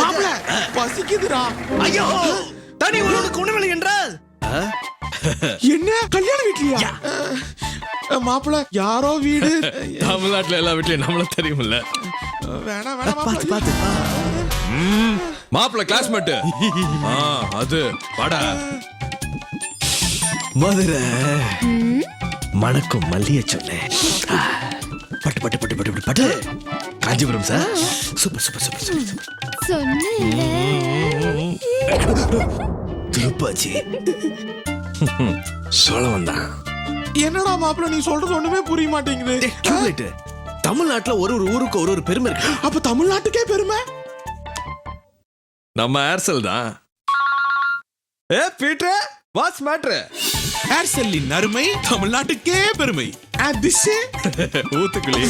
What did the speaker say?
மாப்பிள பசிக்குதுடா. ஐயோ தனி ஒருவனுக்கு உணவில்லை என்றால் என்ன கல்யாண வீட்லயா? மாப்பிள யாரோ வீடு. தமிழ்நாட்டுல எல்லா வீட்லயும் நம்மள தெரியுமில்ல. வேணாம் வேணாம் பார்த்து மாப்பிள. பார்த்து மாப்பிள கிளாஸ்மேட். அது வாடா. மதுரை மணக்கும் மல்லிய சொன்னேன். பட்டு பட்டு பட்டு பட்டு பட்டு பட்டு Kanchipuram sir. Super super super super. Thiruppachi சொல்ல வந்தான். என்னடா மாப்பிள நீ சொல்றது ஒண்ணுமே புரிய மாட்டேங்குது. டியூப்லைட் தமிழ்நாட்டுல ஒரு ஒரு ஊருக்கு ஒரு ஒரு பெருமை இருக்கு. அப்ப தமிழ்நாட்டுக்கே பெருமை. நம்ம ஏர்செல் தான். ஏ பீட்டர், வாட்ஸ் மேட்டர்? ஏர்செல்லின் அருமை தமிழ்நாட்டுக்கே பெருமை. அதிசே ஊத்துக்குழி